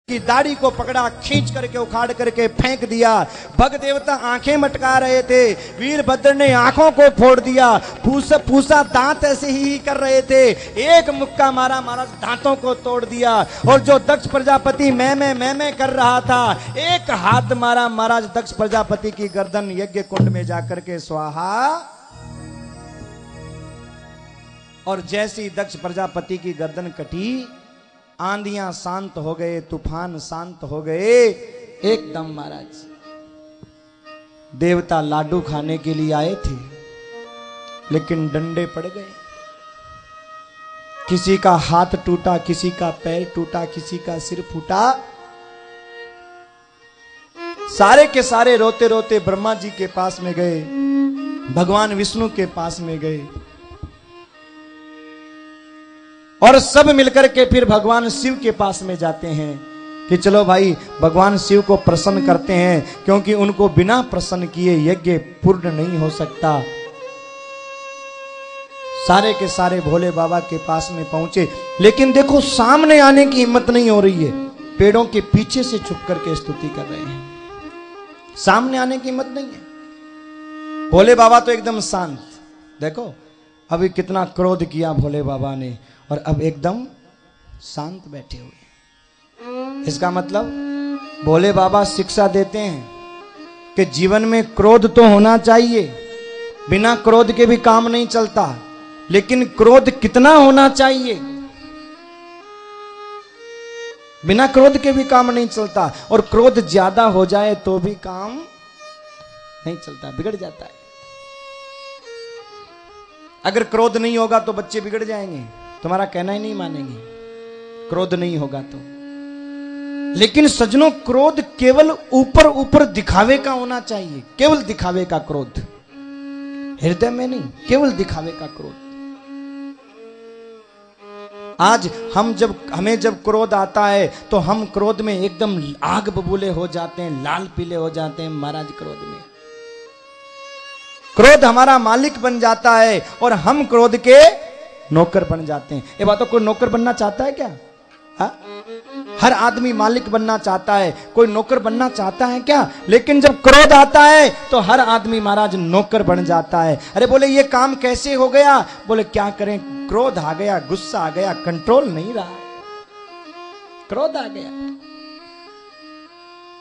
की दाढ़ी को पकड़ा, खींच करके उखाड़ करके फेंक दिया। भग देवता आंखें मटका रहे थे, वीरभद्र ने आंखों को फोड़ दिया। पूसा दांत ऐसे ही कर रहे थे, एक मुक्का मारा, महाराज दांतों को तोड़ दिया। और जो दक्ष प्रजापति मैं कर रहा था, एक हाथ मारा, महाराज दक्ष प्रजापति की गर्दन यज्ञ कुंड में जाकर के स्वाहा। और जैसी दक्ष प्रजापति की गर्दन कटी, आंधियां शांत हो गए, तूफान शांत हो गए एकदम। महाराज देवता लाडू खाने के लिए आए थे, लेकिन डंडे पड़ गए। किसी का हाथ टूटा, किसी का पैर टूटा, किसी का सिर फूटा। सारे के सारे रोते रोते ब्रह्मा जी के पास में गए, भगवान विष्णु के पास में गए, और सब मिलकर के फिर भगवान शिव के पास में जाते हैं कि चलो भाई भगवान शिव को प्रसन्न करते हैं, क्योंकि उनको बिना प्रसन्न किए यज्ञ पूर्ण नहीं हो सकता। सारे के सारे भोले बाबा के पास में पहुंचे, लेकिन देखो सामने आने की हिम्मत नहीं हो रही है। पेड़ों के पीछे से छुप करके स्तुति कर रहे हैं, सामने आने की हिम्मत नहीं है। भोले बाबा तो एकदम शांत। देखो अभी कितना क्रोध किया भोले बाबा ने, और अब एकदम शांत बैठे हुए। इसका मतलब भोले बाबा शिक्षा देते हैं कि जीवन में क्रोध तो होना चाहिए, बिना क्रोध के भी काम नहीं चलता, लेकिन क्रोध कितना होना चाहिए। बिना क्रोध के भी काम नहीं चलता, और क्रोध ज्यादा हो जाए तो भी काम नहीं चलता, बिगड़ जाता है। अगर क्रोध नहीं होगा तो बच्चे बिगड़ जाएंगे, तुम्हारा कहना ही नहीं मानेंगे, क्रोध नहीं होगा तो। लेकिन सज्जनों, क्रोध केवल ऊपर ऊपर दिखावे का होना चाहिए, केवल दिखावे का क्रोध, हृदय में नहीं, केवल दिखावे का क्रोध। आज हमें जब क्रोध आता है तो हम क्रोध में एकदम आग बबूले हो जाते हैं, लाल पीले हो जाते हैं। महाराज क्रोध में, क्रोध हमारा मालिक बन जाता है और हम क्रोध के नौकर बन जाते हैं। ये बातों को नौकर बनना चाहता है क्या? हा? हर आदमी मालिक बनना चाहता है, कोई नौकर बनना चाहता है क्या? लेकिन जब क्रोध आता है तो हर आदमी महाराज नौकर बन जाता है। अरे बोले ये काम कैसे हो गया? बोले क्या करें, क्रोध आ गया, गुस्सा आ गया, कंट्रोल नहीं रहा, क्रोध आ गया।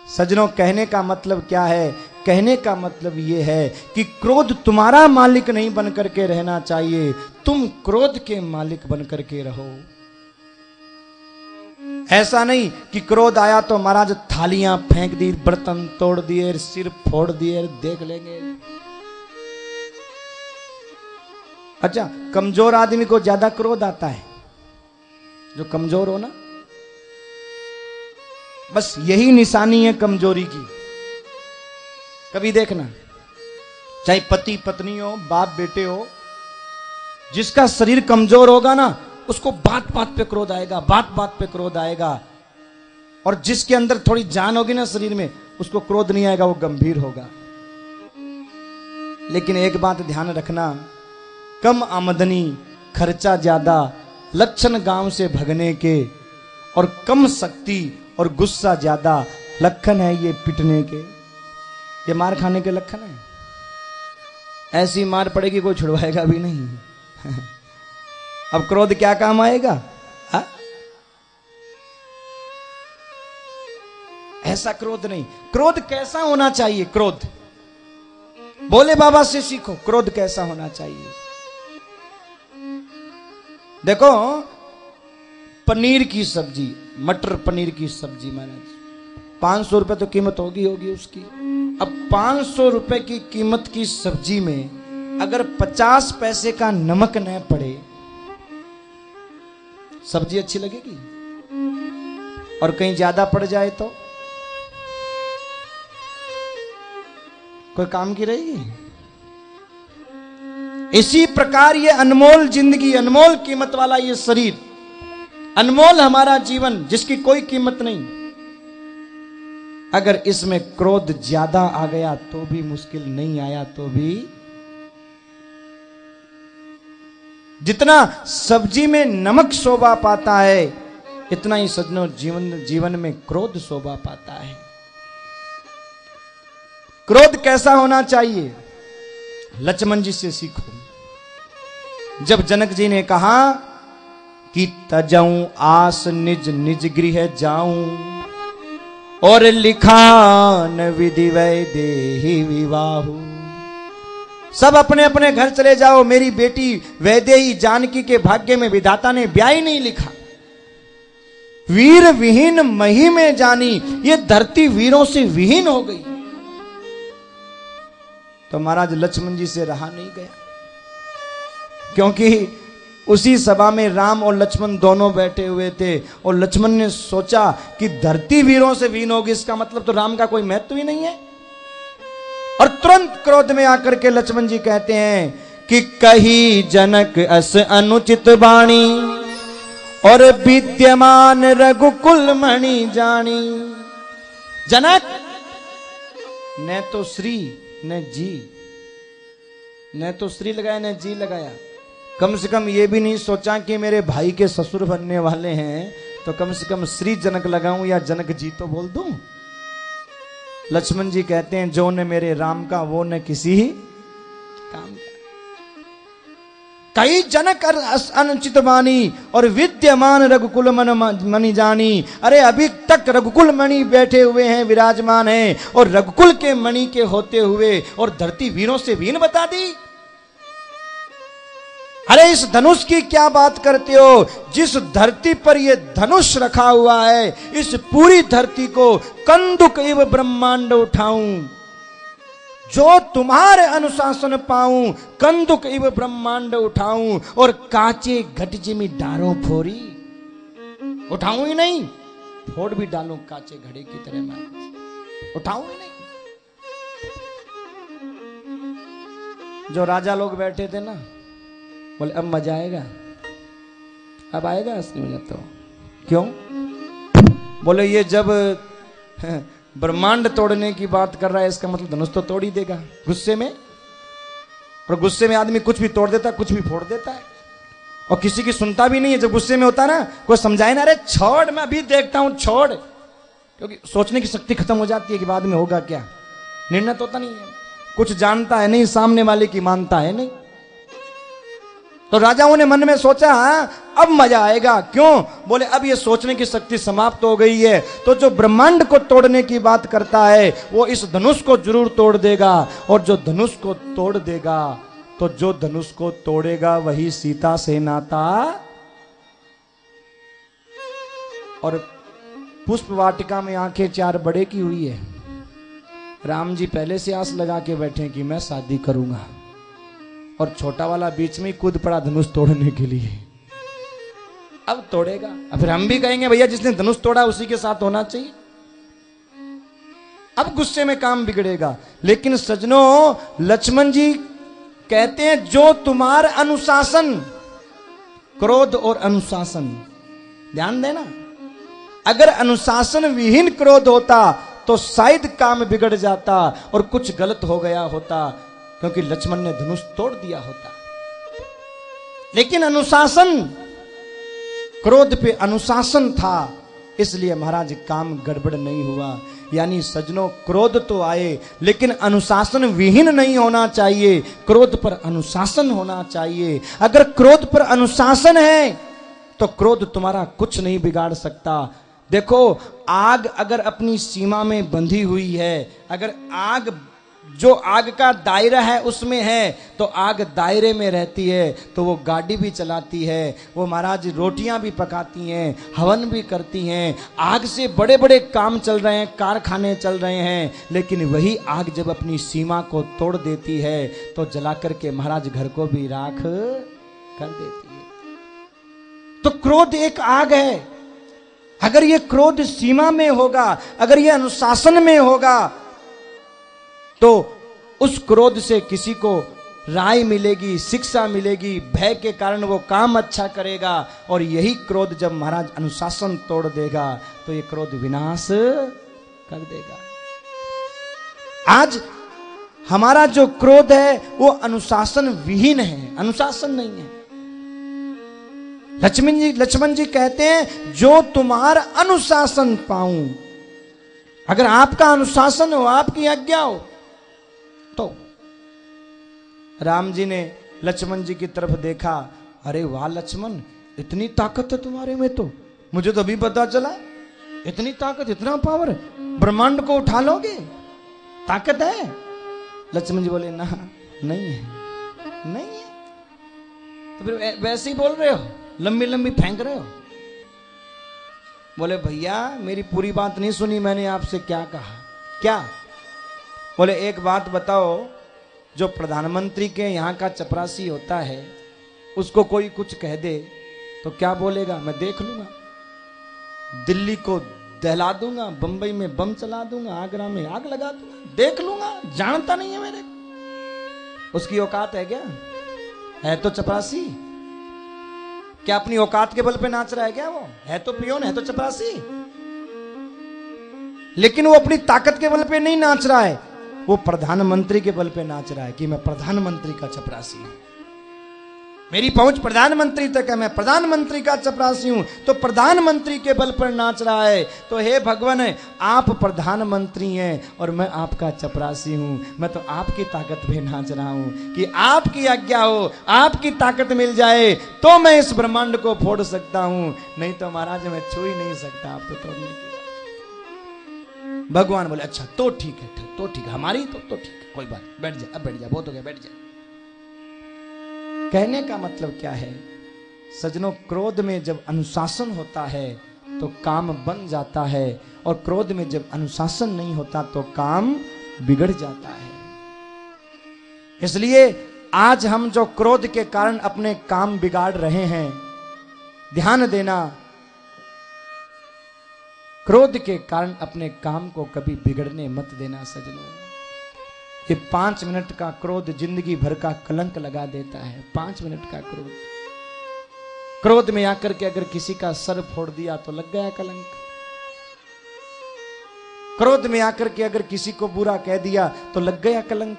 सज्जनों, कहने का मतलब क्या है? कहने का मतलब यह है कि क्रोध तुम्हारा मालिक नहीं बन करके रहना चाहिए, तुम क्रोध के मालिक बन करके रहो। ऐसा नहीं कि क्रोध आया तो महाराज थालियां फेंक दी, बर्तन तोड़ दिए, सिर फोड़ दिए, देख लेंगे। अच्छा, कमजोर आदमी को ज्यादा क्रोध आता है, जो कमजोर हो ना, बस यही निशानी है कमजोरी की। कभी देखना, चाहे पति पत्नी हो, बाप बेटे हो, जिसका शरीर कमजोर होगा ना, उसको बात बात पे क्रोध आएगा, बात बात पे क्रोध आएगा। और जिसके अंदर थोड़ी जान होगी ना शरीर में, उसको क्रोध नहीं आएगा, वो गंभीर होगा। लेकिन एक बात ध्यान रखना, कम आमदनी, खर्चा ज्यादा, लक्षण गांव से भगने के, और कम शक्ति और गुस्सा ज्यादा, लक्षण है ये पिटने के, ये मार खाने के लक्षण है। ऐसी मार पड़ेगी कोई छुड़वाएगा भी नहीं। अब क्रोध क्या काम आएगा? हा? ऐसा क्रोध नहीं। क्रोध कैसा होना चाहिए? क्रोध भोले बाबा से सीखो, क्रोध कैसा होना चाहिए। देखो, पनीर की सब्जी, मटर पनीर की सब्जी, महाराज 500 रुपए तो कीमत होगी उसकी। अब 500 रुपए की कीमत की सब्जी में अगर 50 पैसे का नमक न पड़े, सब्जी अच्छी लगेगी? और कहीं ज्यादा पड़ जाए तो कोई काम की रहेगी? इसी प्रकार ये अनमोल जिंदगी, अनमोल कीमत वाला ये शरीर, अनमोल हमारा जीवन, जिसकी कोई कीमत नहीं, अगर इसमें क्रोध ज्यादा आ गया तो भी मुश्किल, नहीं आया तो भी। जितना सब्जी में नमक शोभा पाता है, इतना ही सज्जनों जीवन में क्रोध शोभा पाता है। क्रोध कैसा होना चाहिए, लक्ष्मण जी से सीखो। जब जनक जी ने कहा कि तजऊं आस निज निज गृह जाऊं और लिखा न विधि वैदेही विवाहु, सब अपने अपने घर चले जाओ, मेरी बेटी वैदेही जानकी के भाग्य में विधाता ने ब्याह ही नहीं लिखा। वीर विहीन मही में जानी, ये धरती वीरों से विहीन हो गई। तो महाराज लक्ष्मण जी से रहा नहीं गया, क्योंकि उसी सभा में राम और लक्ष्मण दोनों बैठे हुए थे और लक्ष्मण ने सोचा कि धरती वीरों से विहीन होगी, इसका मतलब तो राम का कोई महत्व ही नहीं है। और तुरंत क्रोध में आकर के लक्ष्मण जी कहते हैं कि कही जनक अस अनुचित वाणी और विद्यमान रघुकुल मणि जानी। जनक न तो श्री न जी, न तो श्री लगाया न जी लगाया, कम से कम ये भी नहीं सोचा कि मेरे भाई के ससुर बनने वाले हैं तो कम से कम श्री जनक लगाऊं या जनक जी तो बोल दूं। लक्ष्मण जी कहते हैं जो न मेरे राम का वो न किसी काम का। कई जनक अनुचित वाणी और विद्यमान रघुकुल मणि जानी। अरे अभी तक रघुकुल मणि बैठे हुए हैं, विराजमान हैं, और रघुकुल के मणि के होते हुए और धरती वीरों से वीन बता दी। अरे इस धनुष की क्या बात करते हो, जिस धरती पर ये धनुष रखा हुआ है, इस पूरी धरती को कंदुक इव ब्रह्मांड उठाऊं, जो तुम्हारे अनुशासन पाऊं, कंदुक इव ब्रह्मांड उठाऊं और काचे घट जिमी डारों फोरी। उठाऊं ही नहीं, फोड़ भी डालूं काचे घड़े की तरह, मैं उठाऊं ही नहीं। जो राजा लोग बैठे थे ना, बोले अब मजा आएगा, अब आएगा असली में तो। क्यों? बोले ये जब ब्रह्मांड तोड़ने की बात कर रहा है, इसका मतलब धनुष तो तोड़ ही देगा गुस्से में। और गुस्से में आदमी कुछ भी तोड़ देता है, कुछ भी फोड़ देता है, और किसी की सुनता भी नहीं है। जब गुस्से में होता है ना, कोई समझाए ना, अरे छोड़ मैं अभी देखता हूं, छोड़, क्योंकि सोचने की शक्ति खत्म हो जाती है कि बाद में होगा क्या, निर्णय तो होता नहीं है, कुछ जानता है नहीं, सामने वाले की मानता है नहीं। तो राजाओं ने मन में सोचा अब मजा आएगा। क्यों? बोले अब ये सोचने की शक्ति समाप्त हो गई है, तो जो ब्रह्मांड को तोड़ने की बात करता है वो इस धनुष को जरूर तोड़ देगा, और जो धनुष को तोड़ देगा, तो जो धनुष को तोड़ेगा वही सीता से नाता। और पुष्प वाटिका में आंखें चार बड़े की हुई है। राम जी पहले से आस लगा के बैठे कि मैं शादी करूंगा, और छोटा वाला बीच में कूद पड़ा धनुष तोड़ने के लिए। अब तोड़ेगा, अब फिर हम भी कहेंगे भैया जिसने धनुष तोड़ा उसी के साथ होना चाहिए। अब गुस्से में काम बिगड़ेगा। लेकिन सज्जनों, लक्ष्मण जी कहते हैं जो तुम्हारा अनुशासन, क्रोध और अनुशासन, ध्यान देना, अगर अनुशासन विहीन क्रोध होता तो शायद काम बिगड़ जाता और कुछ गलत हो गया होता, क्योंकि लक्ष्मण ने धनुष तोड़ दिया होता। लेकिन अनुशासन, क्रोध पे अनुशासन था, इसलिए महाराज काम गड़बड़ नहीं हुआ। यानी सज्जनों, क्रोध तो आए लेकिन अनुशासन विहीन नहीं होना चाहिए, क्रोध पर अनुशासन होना चाहिए। अगर क्रोध पर अनुशासन है तो क्रोध तुम्हारा कुछ नहीं बिगाड़ सकता। देखो, आग अगर अपनी सीमा में बंधी हुई है, अगर आग जो आग का दायरा है उसमें है, तो आग दायरे में रहती है, तो वो गाड़ी भी चलाती है, वो महाराज रोटियां भी पकाती हैं, हवन भी करती हैं, आग से बड़े बड़े काम चल रहे हैं, कारखाने चल रहे हैं। लेकिन वही आग जब अपनी सीमा को तोड़ देती है तो जला करके महाराज घर को भी राख कर देती है। तो क्रोध एक आग है। अगर ये क्रोध सीमा में होगा, अगर ये अनुशासन में होगा, तो उस क्रोध से किसी को राय मिलेगी, शिक्षा मिलेगी, भय के कारण वो काम अच्छा करेगा। और यही क्रोध जब महाराज अनुशासन तोड़ देगा तो ये क्रोध विनाश कर देगा। आज हमारा जो क्रोध है वो अनुशासन विहीन है, अनुशासन नहीं है। लक्ष्मण जी कहते हैं जो तुम्हारा अनुशासन पाऊं, अगर आपका अनुशासन हो, आपकी आज्ञा हो तो। राम जी ने लक्ष्मण जी की तरफ देखा, अरे वाह लक्ष्मण, इतनी ताकत है तुम्हारे में, तो मुझे तो अभी पता चला, इतनी ताकत, इतना पावर, ब्रह्मांड को उठा लोगे, ताकत है। लक्ष्मण जी बोले ना, नहीं है, नहीं है। तो फिर वैसे ही बोल रहे हो, लंबी लंबी फेंक रहे हो। बोले भैया मेरी पूरी बात नहीं सुनी मैंने, आपसे क्या कहा? क्या? बोले एक बात बताओ, जो प्रधानमंत्री के यहाँ का चपरासी होता है उसको कोई कुछ कह दे तो क्या बोलेगा? मैं देख लूंगा, दिल्ली को दहला दूंगा, बंबई में बम चला दूंगा, आगरा में आग लगा दूंगा, देख लूंगा, जानता नहीं है मेरे को। उसकी औकात है क्या? है तो चपरासी। क्या अपनी औकात के बल पे नाच रहा है क्या? वो है तो पियोन, है तो चपरासी, लेकिन वो अपनी ताकत के बल पे नहीं नाच रहा है, वो प्रधानमंत्री के बल पे नाच रहा है कि मैं प्रधानमंत्री का चपरासी हूं, मेरी पहुंच प्रधानमंत्री तक है, मैं प्रधानमंत्री का चपरासी हूं। तो प्रधानमंत्री के बल पर नाच रहा है। तो हे भगवान, आप प्रधानमंत्री हैं और मैं आपका चपरासी हूं, मैं तो आपकी ताकत पे नाच रहा हूं कि आपकी आज्ञा हो, आपकी ताकत मिल जाए तो मैं इस ब्रह्मांड को फोड़ सकता हूं, नहीं तो महाराज मैं छू ही नहीं सकता। आप तो तोड़ने की बात। भगवान बोले अच्छा तो ठीक है, तो ठीक है, हमारी तो ठीक है, कोई बात, बैठ जा, अब बैठ जा, बहुत हो गया, बैठ जा। कहने का मतलब क्या है सजनों? क्रोध में जब अनुशासन होता है तो काम बन जाता है, और क्रोध में जब अनुशासन नहीं होता तो काम बिगड़ जाता है। इसलिए आज हम जो क्रोध के कारण अपने काम बिगाड़ रहे हैं, ध्यान देना, क्रोध के कारण अपने काम को कभी बिगड़ने मत देना सजनों। ये 5 मिनट का क्रोध जिंदगी भर का कलंक लगा देता है। 5 मिनट का क्रोध, क्रोध में आकर के अगर किसी का सर फोड़ दिया तो लग गया कलंक। क्रोध में आकर के अगर किसी को बुरा कह दिया तो लग गया कलंक।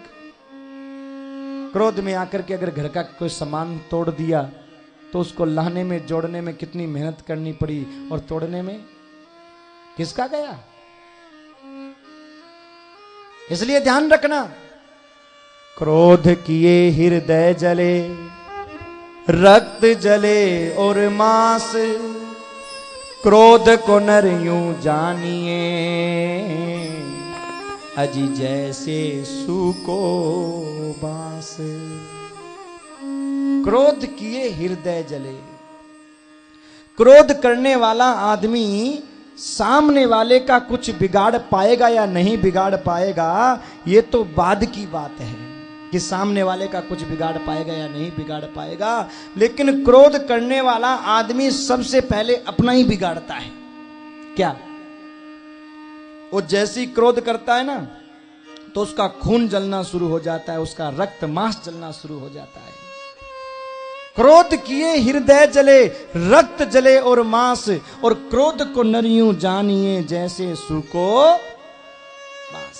क्रोध में आकर के अगर घर का कोई सामान तोड़ दिया तो उसको लाने में, जोड़ने में कितनी मेहनत करनी पड़ी, और तोड़ने में किसका गया? इसलिए ध्यान रखना, क्रोध किए हृदय जले, रक्त जले और मांस, क्रोध को नर यूं जानिए, अजी जैसे सूको बांस। क्रोध किए हृदय जले। क्रोध करने वाला आदमी सामने वाले का कुछ बिगाड़ पाएगा या नहीं बिगाड़ पाएगा, ये तो बाद की बात है कि सामने वाले का कुछ बिगाड़ पाएगा या नहीं बिगाड़ पाएगा, लेकिन क्रोध करने वाला आदमी सबसे पहले अपना ही बिगाड़ता है। क्या? वो जैसी क्रोध करता है ना तो उसका खून जलना शुरू हो जाता है, उसका रक्त मांस जलना शुरू हो जाता है। क्रोध किए हृदय जले, रक्त जले और मांस, और क्रोध को नर यूं जानिए जैसे सूको बांस।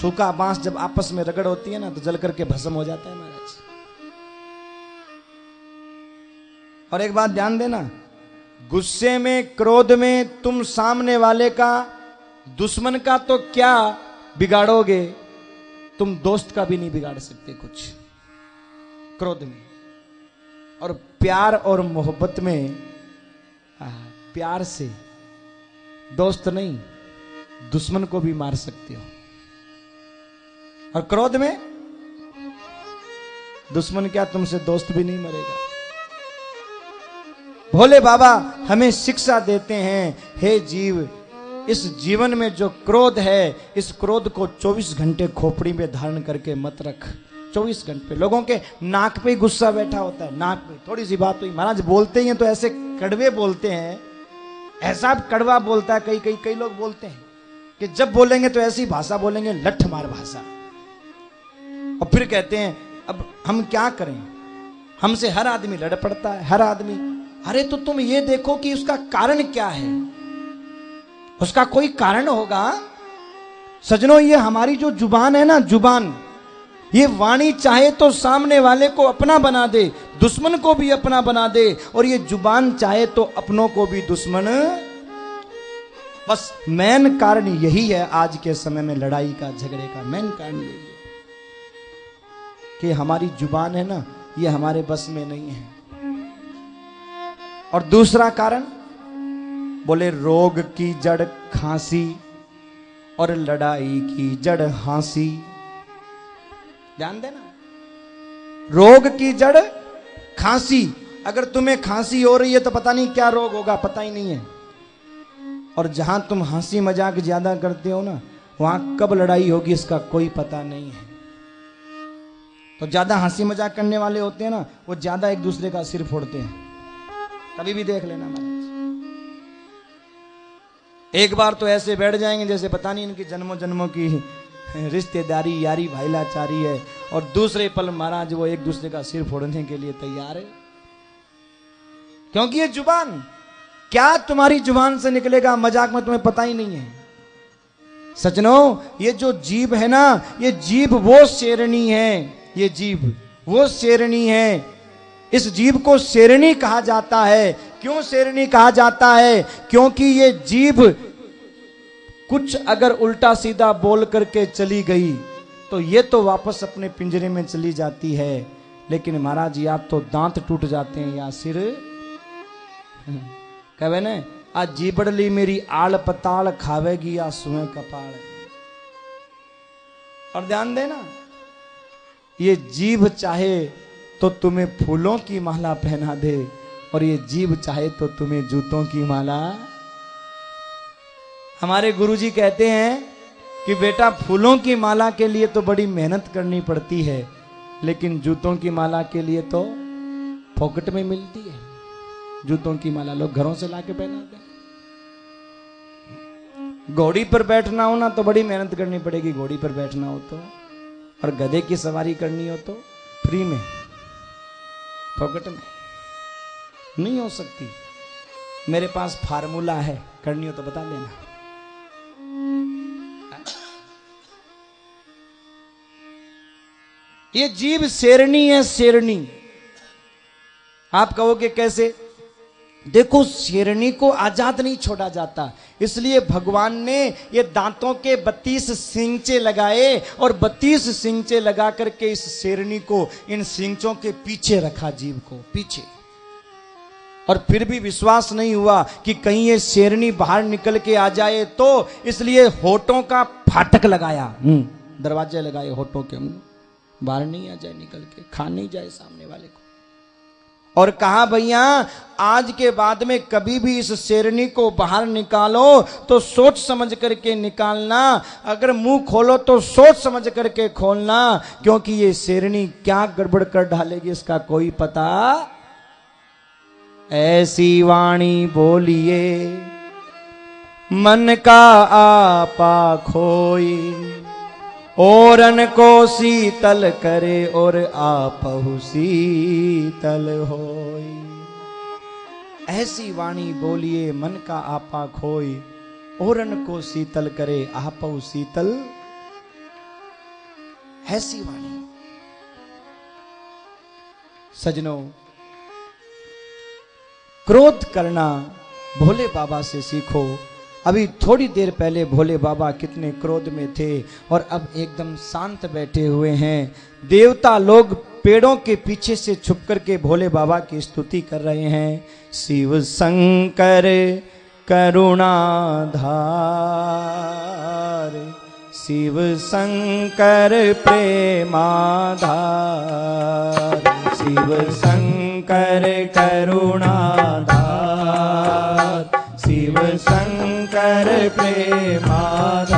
सूखा बांस जब आपस में रगड़ होती है ना तो जल करके भस्म हो जाता है महाराज। और एक बात ध्यान देना, गुस्से में, क्रोध में तुम सामने वाले का, दुश्मन का तो क्या बिगाड़ोगे, तुम दोस्त का भी नहीं बिगाड़ सकते कुछ क्रोध में। और प्यार और मोहब्बत में, प्यार से दोस्त नहीं दुश्मन को भी मार सकते हो, और क्रोध में दुश्मन क्या तुमसे दोस्त भी नहीं मरेगा। भोले बाबा हमें शिक्षा देते हैं, हे जीव, इस जीवन में जो क्रोध है, इस क्रोध को 24 घंटे खोपड़ी में धारण करके मत रख। 24 घंटे लोगों के नाक पे ही गुस्सा बैठा होता है, नाक पे थोड़ी सी बात हुई, महाराज बोलते ही हैं तो ऐसे कड़वे बोलते हैं, ऐसा कड़वा बोलता है। कई लोग बोलते हैं कि जब बोलेंगे तो ऐसी भाषा बोलेंगे, लठ मार भाषा, और फिर कहते हैं अब हम क्या करें, हमसे हर आदमी लड़ पड़ता है, हर आदमी। अरे तो तुम ये देखो कि उसका कारण क्या है, उसका कोई कारण होगा। सजनों, ये हमारी जो जुबान है ना, जुबान, ये वाणी चाहे तो सामने वाले को अपना बना दे, दुश्मन को भी अपना बना दे, और ये जुबान चाहे तो अपनों को भी दुश्मन। बस मेन कारण यही है आज के समय में लड़ाई का, झगड़े का मेन कारण यही है कि हमारी जुबान है ना, ये हमारे बस में नहीं है। और दूसरा कारण बोले रोग की जड़ खांसी और लड़ाई की जड़ हांसी। ध्यान देना, रोग की जड़ खांसी। अगर तुम्हें खांसी हो रही है तो पता नहीं क्या रोग होगा, पता ही नहीं है। और जहां तुम हंसी मजाक ज्यादा करते हो ना, वहां कब लड़ाई होगी इसका कोई पता नहीं है। तो ज्यादा हंसी मजाक करने वाले होते हैं ना, वो ज्यादा एक दूसरे का सिर फोड़ते हैं। कभी भी देख लेना महाराज, एक बार तो ऐसे बैठ जाएंगे जैसे पता नहीं इनकी जन्मों जन्मों की रिश्तेदारी यारी भाईलाचारी है, और दूसरे पल महाराज वो एक दूसरे का सिर फोड़ने के लिए तैयार है। क्योंकि ये जुबान, क्या तुम्हारी जुबान से निकलेगा मजाक में तुम्हें पता ही नहीं है। सजनो, ये जो जीभ है ना, ये जीभ वो शेरनी है, ये जीभ वो शेरनी है। इस जीभ को शेरनी कहा जाता है। क्यों शेरनी कहा जाता है? क्योंकि ये जीभ कुछ अगर उल्टा सीधा बोल करके चली गई तो ये तो वापस अपने पिंजरे में चली जाती है, लेकिन महाराज या तो दांत टूट जाते हैं या सिर। कहे ना, आज जीबड़ली मेरी आड़ पताड़ खावेगी या सुए कपाड़। और ध्यान देना, ये जीभ चाहे तो तुम्हें फूलों की माला पहना दे, और ये जीभ चाहे तो तुम्हें जूतों की माला। हमारे गुरुजी कहते हैं कि बेटा फूलों की माला के लिए तो बड़ी मेहनत करनी पड़ती है, लेकिन जूतों की माला के लिए तो पॉकेट में मिलती है। जूतों की माला लोग घरों से लाके पहनाते हैं। घोड़ी पर बैठना हो ना तो बड़ी मेहनत करनी पड़ेगी, घोड़ी पर बैठना हो तो, और गधे की सवारी करनी हो तो फ्री में, पॉकेट में नहीं हो सकती। मेरे पास फार्मूला है, करनी हो तो बता देना। ये जीभ शेरनी है, शेरनी। आप कहोगे कैसे? देखो, शेरनी को आजाद नहीं छोड़ा जाता, इसलिए भगवान ने ये दांतों के 32 सिंचे लगाए, और 32 सिंचे लगा करके इस शेरनी को इन सिंचों के पीछे रखा, जीभ को पीछे। और फिर भी विश्वास नहीं हुआ कि कहीं ये शेरनी बाहर निकल के आ जाए, तो इसलिए होठों का फाटक लगाया, दरवाजे लगाए होठों के, बाहर नहीं आ जाए, निकल के खा नहीं जाए सामने वाले को। और कहा भैया आज के बाद में कभी भी इस शेरनी को बाहर निकालो तो सोच समझ करके निकालना, अगर मुंह खोलो तो सोच समझ करके खोलना, क्योंकि ये शेरनी क्या गड़बड़ कर डालेगी इसका कोई पता। ऐसी वाणी बोलिए मन का आपा खोई, औरन को शीतल करे और आपहु शीतल होई। ऐसी वाणी बोलिए मन का आपा खोई, औरन को शीतल करे आपहु शीतल। ऐसी वाणी। सजनों, क्रोध करना भोले बाबा से सीखो। अभी थोड़ी देर पहले भोले बाबा कितने क्रोध में थे और अब एकदम शांत बैठे हुए हैं। देवता लोग पेड़ों के पीछे से छुप करके भोले बाबा की स्तुति कर रहे हैं। शिव शंकर करुणाधार, शिव शंकर प्रेमाधार, शिव शंकर करुणाधार, शिव शंकर प्रेमाधार।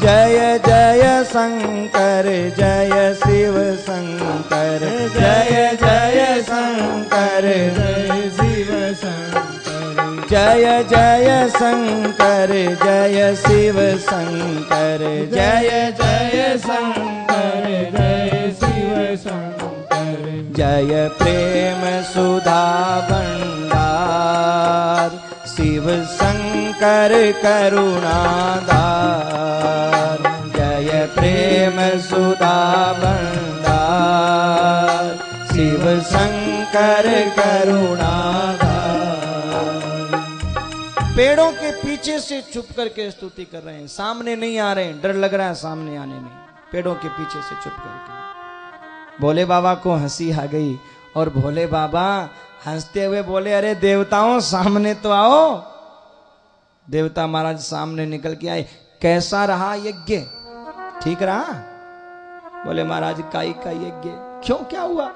जय जय शंकर जय शिव शंकर, जय जय शंकर जय शिव शंकर, जय जय शंकर जय शिव शंकर, जय जय शंकर जय शिव शंकर। जय प्रेम सुधा भंडार, शिव शंकर करुणाधार, जय प्रेम सुधा भंडार, शिव शंकर करुणाधार। पेड़ों के पीछे से छुप करके स्तुति कर रहे हैं, सामने नहीं आ रहे हैं, डर लग रहा है सामने आने में, पेड़ों के पीछे से छुप करके। भोले बाबा को हंसी आ गई और भोले बाबा हंसते हुए बोले, अरे देवताओं सामने तो आओ। देवता महाराज सामने निकल के आए। कैसा रहा यज्ञ? ठीक रहा? बोले महाराज काई का यज्ञ? क्यों, क्या हुआ?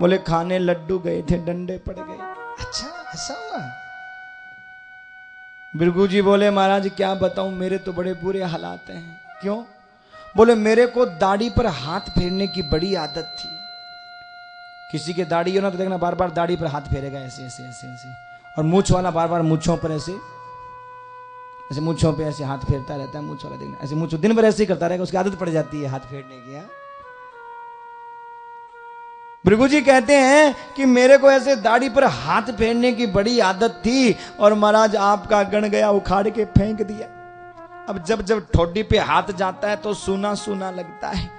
बोले खाने लड्डू गए थे, डंडे पड़ गए। अच्छा ऐसा हुआ? भृगु जी बोले महाराज क्या बताऊं, मेरे तो बड़े बुरे हालात हैं। क्यों? बोले मेरे को दाढ़ी पर हाथ फेरने की बड़ी आदत थी। किसी के दाढ़ी हो ना तो देखना बार बार दाढ़ी पर हाथ फेरेगा, ऐसे ऐसे ऐसे ऐसे, और मूछ वाला बार बार मूछों पर ऐसे ऐसे मूछों पे ऐसे हाथ फेरता रहता है। मूछ वाला देखना ऐसे मूछों दिन भर ऐसे ही करता रहेगा, उसकी आदत पड़ जाती है हाथ फेरने की। भृगु जी कहते हैं कि मेरे को ऐसे दाढ़ी पर हाथ फेरने की बड़ी आदत थी और महाराज आपका गण गया, उखाड़ के फेंक दिया। अब जब जब ठोडी पे हाथ जाता है तो सूना सूना लगता है।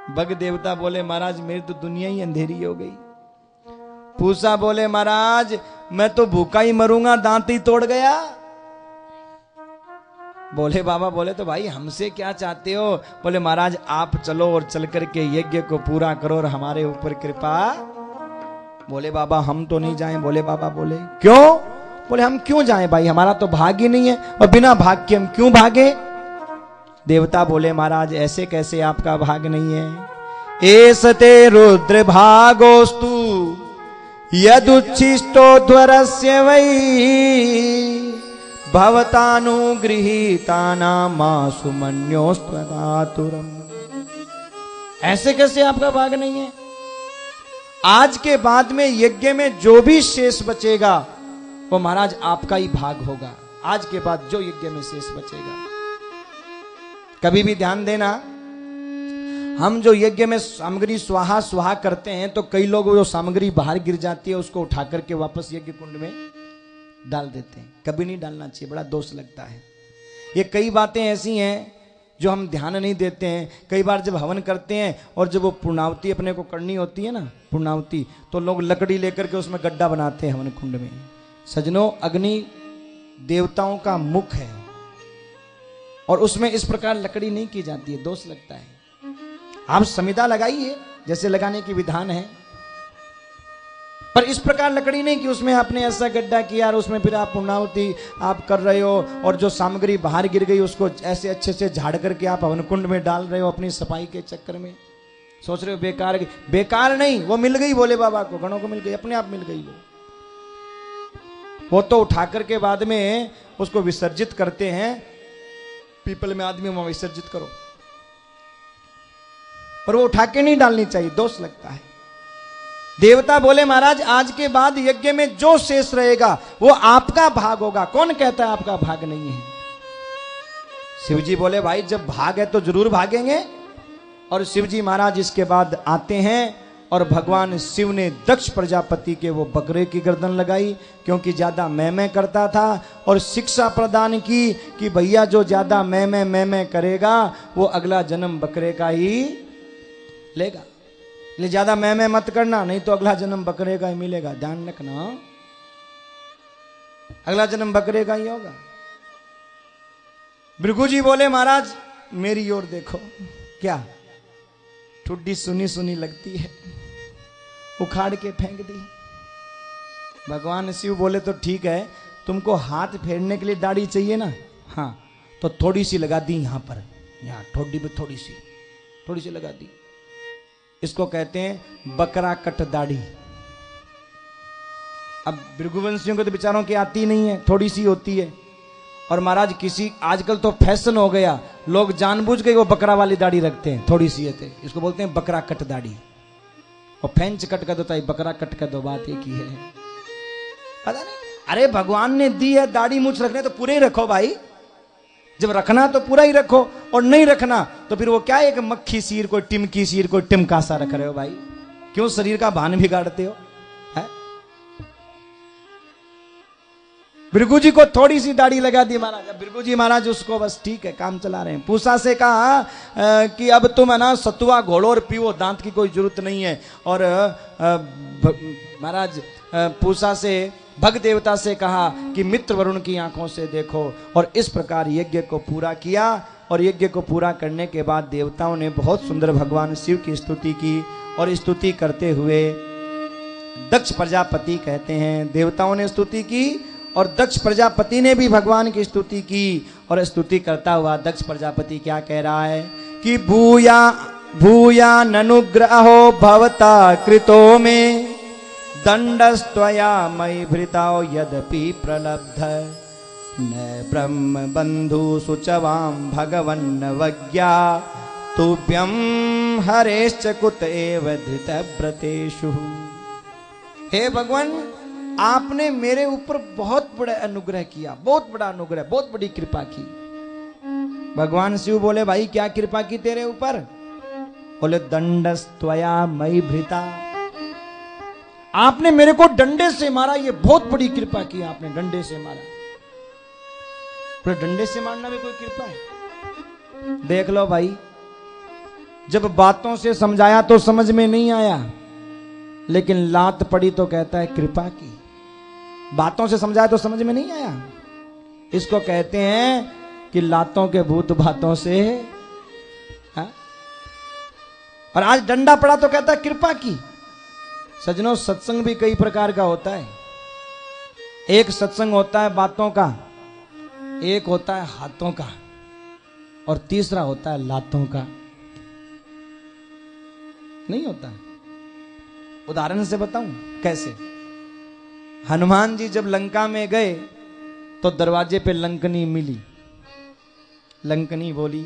बग देवता बोले महाराज मेरी तो दुनिया ही अंधेरी हो गई। पूसा बोले महाराज मैं तो भूखा ही मरूंगा, दांत ही तोड़ गया। बोले बाबा बोले तो भाई हमसे क्या चाहते हो? बोले महाराज आप चलो और चल करके यज्ञ को पूरा करो और हमारे ऊपर कृपा। बोले बाबा हम तो नहीं जाएं। बोले बाबा बोले क्यों? बोले हम क्यों जाएं भाई, हमारा तो भाग्य नहीं है और बिना भाग के हम क्यों भागे? देवता बोले महाराज ऐसे कैसे आपका भाग नहीं है? एसते रुद्र भागोस्तु यदुच्छिष्टोध्वरस्य वै भवतानुगृहीतानामासु मन्योस्त्वदातुरम्। ऐसे कैसे आपका भाग नहीं है? आज के बाद में यज्ञ में जो भी शेष बचेगा वो महाराज आपका ही भाग होगा। आज के बाद जो यज्ञ में शेष बचेगा, कभी भी ध्यान देना, हम जो यज्ञ में सामग्री स्वाहा स्वाहा करते हैं तो कई लोग वो सामग्री बाहर गिर जाती है, उसको उठा करके वापस यज्ञ कुंड में डाल देते हैं। कभी नहीं डालना चाहिए, बड़ा दोष लगता है। ये कई बातें ऐसी हैं जो हम ध्यान नहीं देते हैं। कई बार जब हवन करते हैं और जब वो पूर्णावती अपने को करनी होती है ना, पूर्णावती, तो लोग लकड़ी लेकर के उसमें गड्ढा बनाते हैं हवन कुंड में। सजनों अग्नि देवताओं का मुख है और उसमें इस प्रकार लकड़ी नहीं की जाती है, दोष लगता है। आप समिधा लगाइए जैसे लगाने की विधान है, पर इस प्रकार लकड़ी नहीं कि उसमें आपने ऐसा गड्ढा किया और उसमें फिर आप पूर्णावती आप कर रहे हो और जो सामग्री बाहर गिर गई उसको ऐसे अच्छे से झाड़ करके आप हवन कुंड में डाल रहे हो अपनी सफाई के चक्कर में। सोच रहे हो बेकार, बेकार नहीं, वो मिल गई भोले बाबा को, गणों को मिल गई, अपने आप मिल गई। वो तो उठा करके बाद में उसको विसर्जित करते हैं, पीपल में आदमी वहां विसर्जित करो, पर वो उठा के नहीं डालनी चाहिए, दोष लगता है। देवता बोले महाराज आज के बाद यज्ञ में जो शेष रहेगा वो आपका भाग होगा। कौन कहता है आपका भाग नहीं है? शिवजी बोले भाई जब भाग है तो जरूर भागेंगे। और शिवजी महाराज इसके बाद आते हैं और भगवान शिव ने दक्ष प्रजापति के वो बकरे की गर्दन लगाई, क्योंकि ज्यादा मैं करता था, और शिक्षा प्रदान की कि भैया जो ज्यादा मैं करेगा वो अगला जन्म बकरे का ही लेगा, इसलिए ज्यादा मैं मत करना, नहीं तो अगला जन्म बकरे का ही मिलेगा। ध्यान रखना, अगला जन्म बकरे का ही होगा। भृगु जी बोले महाराज मेरी ओर देखो, क्या ठुड्डी सुनी सुनी लगती है, उखाड़ के फेंक दी। भगवान शिव बोले तो ठीक है, तुमको हाथ फेरने के लिए दाढ़ी चाहिए ना, हाँ तो थोड़ी सी लगा दी यहां पर, यहां ठोडी पे थोड़ी सी लगा दी। इसको कहते हैं बकरा कट दाढ़ी। अब भृगुवंशियों को तो बेचारों की आती नहीं है, थोड़ी सी होती है। और महाराज किसी आजकल तो फैशन हो गया, लोग जानबूझ के वो बकरा वाली दाढ़ी रखते हैं, थोड़ी सी है, इसको बोलते हैं बकरा कट दाढ़ी। और फेंच कट कर दो, बकरा कट कर दो, बात एक ही है। पता नहीं, अरे भगवान ने दी है दाढ़ी मूछ रखने तो पूरे ही रखो भाई, जब रखना तो पूरा ही रखो, और नहीं रखना तो फिर वो क्या एक मक्खी सीर, कोई टिमकी सीर, कोई टिमका सा रख रहे हो भाई, क्यों शरीर का भान बिगाड़ते हो है? भृगु जी को थोड़ी सी दाढ़ी लगा दी महाराज। अब भृगु जी महाराज उसको बस ठीक है काम चला रहे हैं। पूसा से कहा कि अब तुम है ना सतुआ घोलो और पीओ, दांत की कोई जरूरत नहीं है। और महाराज पूसा से भग देवता से कहा कि मित्र वरुण की आंखों से देखो, और इस प्रकार यज्ञ को पूरा किया। और यज्ञ को पूरा करने के बाद देवताओं ने बहुत सुंदर भगवान शिव की स्तुति की। और स्तुति करते हुए दक्ष प्रजापति कहते हैं, देवताओं ने स्तुति की और दक्ष प्रजापति ने भी भगवान की स्तुति की। और स्तुति करता हुआ दक्ष प्रजापति क्या कह रहा है कि भूया भूया ननुग्रहो भवता कृतो में दंडस्त्वया मयि भृताओ यद्यपि प्रलब्ध न ब्रह्म बंधु सुचवाम भगवन्न वज्ञा तुभ्यम हरेश्च कुत एव धृत व्रतेषु। हे भगवान, आपने मेरे ऊपर बहुत बड़ा अनुग्रह किया, बहुत बड़ा अनुग्रह, बहुत बड़ी कृपा की। भगवान शिव बोले, भाई क्या कृपा की तेरे ऊपर? बोले दंडस्त्वया मयि भृता, आपने मेरे को डंडे से मारा, ये बहुत बड़ी कृपा की आपने, डंडे से मारा। डंडे से मारना भी कोई कृपा है? देख लो भाई, जब बातों से समझाया तो समझ में नहीं आया, लेकिन लात पड़ी तो कहता है कृपा की। बातों से समझाया तो समझ में नहीं आया, इसको कहते हैं कि लातों के भूत बातों से। हा? और आज डंडा पड़ा तो कहता है कृपा की। सजनों, सत्संग भी कई प्रकार का होता है। एक सत्संग होता है बातों का, एक होता है हाथों का, और तीसरा होता है लातों का। नहीं होता? उदाहरण से बताऊं कैसे? हनुमान जी जब लंका में गए तो दरवाजे पे लंकनी मिली। लंकनी बोली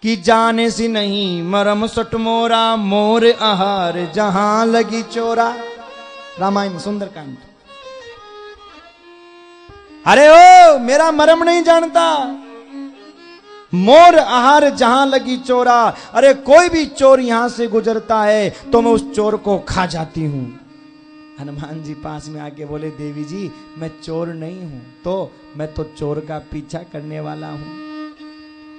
कि जाने सी नहीं मरम सट मोरा, मोर आहार जहां लगी चोरा। रामायण सुंदरकांड। अरे ओ, मेरा मरम नहीं जानता, मोर आहार जहां लगी चोरा। अरे कोई भी चोर यहां से गुजरता है तो मैं उस चोर को खा जाती हूं। हनुमान जी पास में आके बोले, देवी जी मैं चोर नहीं हूं, तो मैं तो चोर का पीछा करने वाला हूं।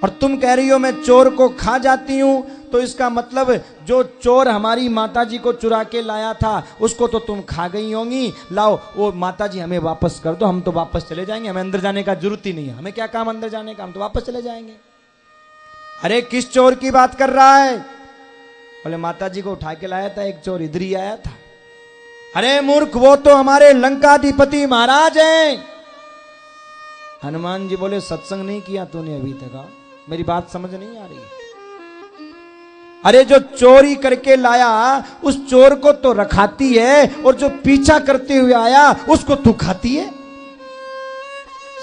और तुम कह रही हो मैं चोर को खा जाती हूं, तो इसका मतलब जो चोर हमारी माताजी को चुरा के लाया था उसको तो तुम खा गई होंगी। लाओ वो माताजी हमें वापस कर दो, हम तो वापस चले जाएंगे, हमें अंदर जाने का जरूरत ही नहीं है, हमें क्या काम अंदर जाने का, हम तो वापस चले जाएंगे। अरे किस चोर की बात कर रहा है? बोले माताजी को उठा के लाया था एक चोर, इधर ही आया था। अरे मूर्ख, वो तो हमारे लंकाधिपति महाराज हैं। हनुमान जी बोले सत्संग नहीं किया तूने अभी तक, मेरी बात समझ नहीं आ रही। अरे जो चोरी करके लाया उस चोर को तो रखाती है, और जो पीछा करते हुए आया उसको तू खाती है।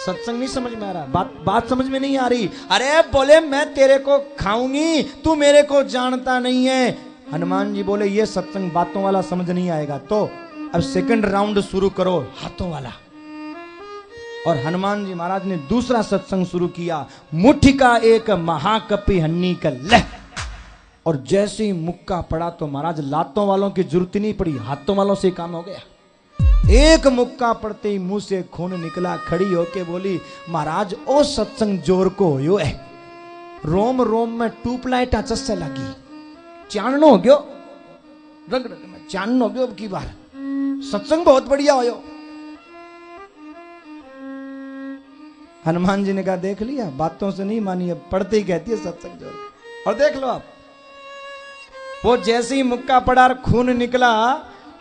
सत्संग नहीं समझ में आ रहा, बात समझ में नहीं आ रही। अरे बोले मैं तेरे को खाऊंगी, तू मेरे को जानता नहीं है। हनुमान जी बोले ये सत्संग बातों वाला समझ नहीं आएगा, तो अब सेकंड राउंड शुरू करो, हाथों वाला। और हनुमान जी महाराज ने दूसरा सत्संग शुरू किया, मुट्ठी का एक महाकपि हन्नी का लह। और जैसे ही मुक्का पड़ा तो महाराज लातों वालों की जरूरत नहीं पड़ी, हाथों वालों से काम हो गया। एक मुक्का पड़ते ही मुंह से खून निकला। खड़ी होके बोली, महाराज ओ सत्संग जोर को होयो है, रोम रोम में ट्यूबलाइट आचस से लगी, चाननो हो गयो, रग रग में चाननो हो गयो। अब की बार सत्संग बहुत बढ़िया होयो। हनुमान जी ने कहा देख लिया, बातों से नहीं मानी, अब पढ़ते ही कहती है सत्संग जोर। और देख लो आप, वो जैसे ही मुक्का पड़ा और खून निकला,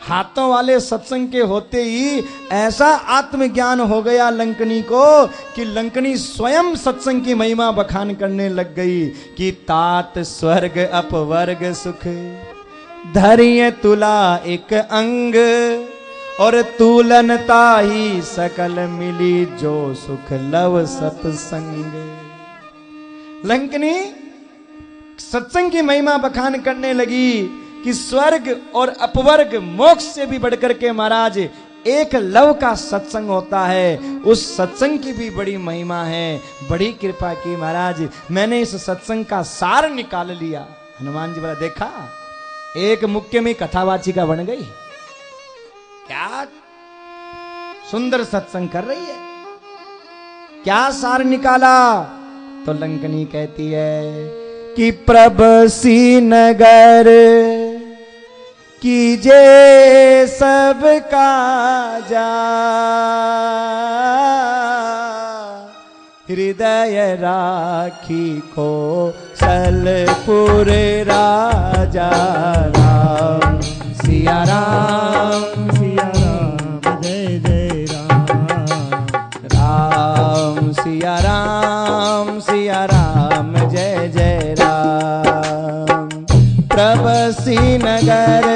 हाथों वाले सत्संग के होते ही ऐसा आत्मज्ञान हो गया लंकनी को कि लंकनी स्वयं सत्संग की महिमा बखान करने लग गई कि तात स्वर्ग अपवर्ग सुख धरिय तुला एक अंग, और तुलनता ही सकल मिली जो सुख लव सत्संग। लंकनी सत्संग की महिमा बखान करने लगी कि स्वर्ग और अपवर्ग मोक्ष से भी बढ़कर के महाराज एक लव का सत्संग होता है, उस सत्संग की भी बड़ी महिमा है। बड़ी कृपा की महाराज, मैंने इस सत्संग का सार निकाल लिया। हनुमान जी बोला देखा, एक मुक्के में कथावाचिका बन गई। क्या सुंदर सत्संग कर रही है। क्या सार निकाला? तो लंकनी कहती है कि प्रभसी नगर कीजे सब काजा, हृदय राखी को सलपुर राजा। राम सिया राम सिया राम जय जय राम, राम सिया राम जय जय राम। प्रभसी नगर